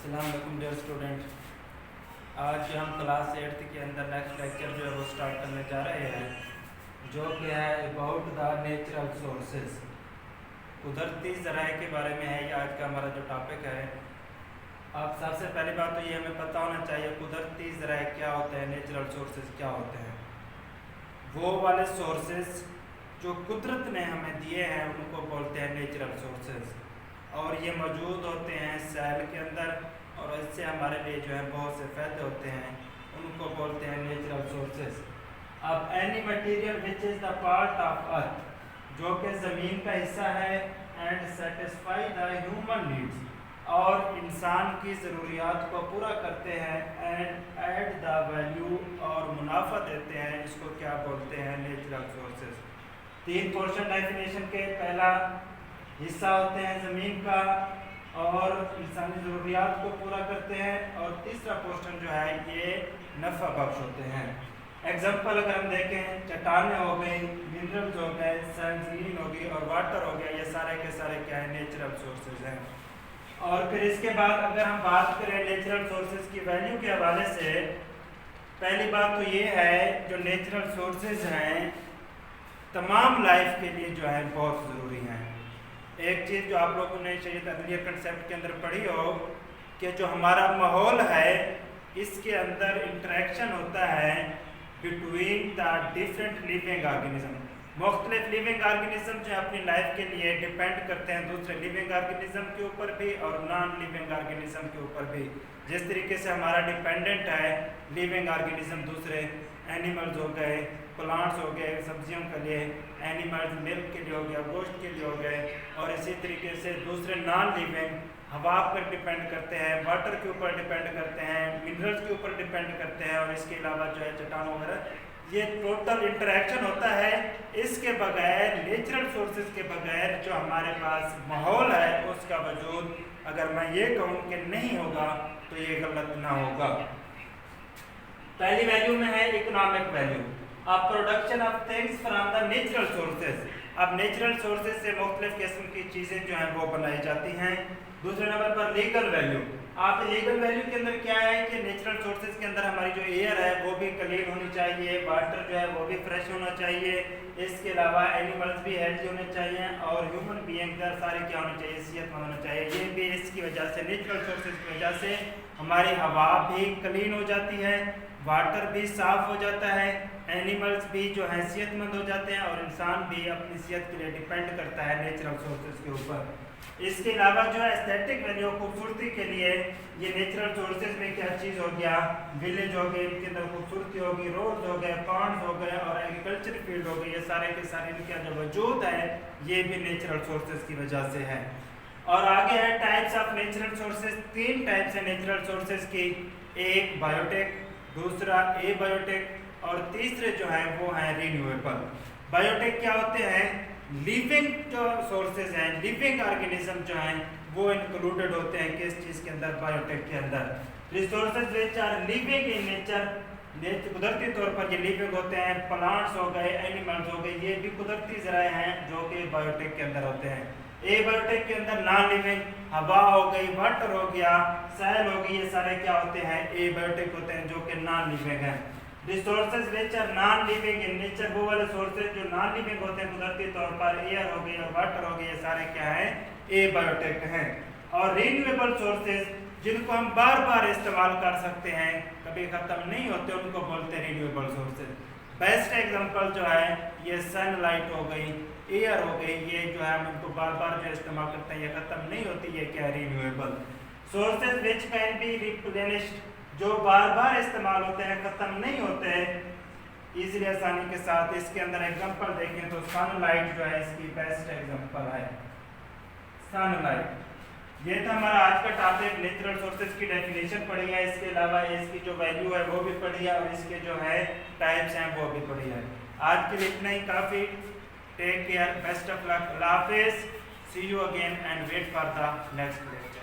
अस्सलाम वालेकुम dear student. आज हम क्लास 8 के अंदर नेक्स्ट लेक्चर जो है वो स्टार्ट करने जा रहे हैं, जो कि है अबाउट द नेचुरल सोर्सेज। कुदरती ज़राए के बारे में है ये आज का हमारा जो टॉपिक है। अब सबसे पहली बात तो ये हमें पता होना चाहिए कुदरती ज़राए क्या होते हैं, नेचुरल सोर्सेज क्या होते हैं। वो वाले सोर्सेज जो कुदरत ने हमें दिए हैं उनको बोलते हैं नेचुरल सोर्सेज, और ये मौजूद होते हैं सैल के अंदर, और इससे हमारे लिए जो है बहुत से फ़ायदे होते हैं, उनको बोलते हैं नेचुरल सोर्सेज। अब any material which is the part of earth, जो कि ज़मीन का हिस्सा है, and satisfy the human needs, और इंसान की ज़रूरियात को पूरा करते हैं, एंड ऐड द वैल्यू, और मुनाफा देते हैं, इसको क्या बोलते हैं नेचुरल सोर्सेज। तीन पोर्शन डेफिनेशन के, पहला हिस्सा होते हैं ज़मीन का और इंसानी ज़रूरियात को पूरा करते हैं, और तीसरा पोर्शन जो है ये नफ़ा बख्श होते हैं। एग्जाम्पल अगर हम देखें, चट्टानें हो गई, मिनरल्स हो गए, सैंडलीन हो गई और वाटर हो गया, ये सारे के सारे क्या है नेचुरल सोर्सेज हैं। और फिर इसके बाद अगर हम बात करें नेचुरल सोर्सेज की वैल्यू के हवाले से, पहली बात तो ये है जो नेचुरल सोर्सेज हैं तमाम लाइफ के लिए जो है बहुत ज़रूरी हैं। एक चीज़ जो आप लोगों ने शायद अदलिया कंसेप्ट के अंदर पढ़ी हो कि जो हमारा माहौल है इसके अंदर इंटरेक्शन होता है between the different living organism. मुख्तलिफ लिविंग ऑर्गेनिज्म जो अपनी लाइफ के लिए डिपेंड करते हैं दूसरे लिविंग ऑर्गेनिज्म के ऊपर भी और नॉन लिविंग ऑर्गेनिज्म के ऊपर भी। जिस तरीके से हमारा डिपेंडेंट है लिविंग ऑर्गेनिज्म दूसरे एनिमल्स हो गए, प्लांट्स हो गए सब्जियों के लिए, एनिमल्स मिल्क के लिए हो गया, गोश्त के लिए हो गए, और इसी तरीके से दूसरे नॉन लिविंग हवा पर डिपेंड करते हैं, वाटर के ऊपर डिपेंड करते हैं, मिनरल्स के ऊपर डिपेंड करते हैं, और इसके अलावा जो है चट्टान वगैरह, ये टोटल इंटरेक्शन होता है। इसके बगैर नेचुरल सोर्सेज के बगैर जो हमारे पास माहौल है उसका वजूद अगर मैं ये कहूँ कि नहीं होगा तो ये गलत ना होगा। पहली वैल्यू में है इकोनॉमिक वैल्यू, अब production of things from the natural sources. अब नेचुरल सोर्सेज से मुख्तलिफ किस्म की चीज़ें जो हैं वो बनाई जाती हैं। दूसरे नंबर पर लीगल वैल्यू। आप लीगल वैल्यू के अंदर क्या है कि नेचुरल सोर्सेज के अंदर हमारी जो एयर है वो भी क्लीन होनी चाहिए, वाटर जो है वो भी फ्रेश होना चाहिए, इसके अलावा एनिमल्स भी हेल्थी होने चाहिए, और ह्यूमन बीइंग सारे क्या होने चाहिए, सेहतमंद होना चाहिए। ये भी इसकी वजह से नेचुरल सोर्सेज की वजह से हमारी हवा भी क्लीन हो जाती है, वाटर भी साफ़ हो जाता है, एनिमल्स भी जो है सेहतमंद हो जाते हैं, और इंसान भी अपनी सेहत के लिए डिपेंड करता है नेचुरल सोर्सेज के ऊपर। इसके अलावा जो है एस्थेटिक वैल्यू खूबसूरती के लिए ये नेचुरल सोर्सेज में क्या चीज़ हो गया, विलेज हो गए, इनके अंदर खूबसूरती होगी, रोड्स हो गए, पॉन्ड्स हो गए, और एग्रीकल्चर फील्ड हो गई, ये सारे के सारे इनका जो वजूद है ये भी नेचुरल सोर्सेज की वजह से है। और आगे है टाइप्स ऑफ नेचुरल सोर्सेज। तीन टाइप्स है नेचुरल सोर्सेज की, एक बायोटेक, दूसरा ए बायोटेक, और तीसरे जो है वो है रिन्यूएबल। बायोटेक क्या होते हैं, लिविंग जो सोर्सेज हैं, लिविंग ऑर्गेनिज्म जो हैं वो इंक्लूडेड होते हैं किस चीज़ के अंदर, बायोटेक के अंदर। Resources which are living in nature, कुदरती तौर पर ये लिविंग होते हैं, प्लांट्स हो गए, एनिमल्स हो गए, ये भी कुदरती ज़राए हैं जो कि बायोटेक के अंदर होते हैं। ए बायोटेक के अंदर नॉन लिविंग, हवा हो गई, वाटर हो गया, सैल हो गई, ये सारे क्या होते हैं, ए बायोटेक होते हैं जो कि नॉन लिविंग हैं। Resources which are non living in nature, वो वाले सोर्सेज जो नॉन लिविंग होते हैं कुदरती तौर पर, एयर हो गई और वाटर हो गई, ये सारे क्या हैं, ए बायोटेक हैं। और रिन्यूएबल सोर्सेज जिनको हम बार बार इस्तेमाल कर सकते हैं, कभी ख़त्म नहीं होते, उनको बोलते हैं रिन्यूएबल सोर्सेज। बेस्ट एग्जांपल जो है ये सनलाइट हो गई, एयर हो गई, ये जो है हम इनको बार बार जो इस्तेमाल करते हैं, ये ख़त्म नहीं होती, ये क्या है, renewable. Sources which can be replenished, जो बार बार इस्तेमाल होते हैं, ख़त्म नहीं होते इजीली आसानी के साथ। इसके अंदर एग्जांपल देखें तो सनलाइट जो है इसकी बेस्ट एग्जांपल है, सनलाइट। ये था हमारा आज का टॉपिक, नेचुरल सोर्सेज की डेफिनेशन पढ़ी है, इसके अलावा इसकी जो वैल्यू है वो भी पढ़ी है, और इसके जो है टाइप्स हैं वो भी पढ़ी है। आज के लिए इतना ही काफ़ी। Take care, best of luck, अल्लाह हाफिज़, see you again and wait for the next lecture.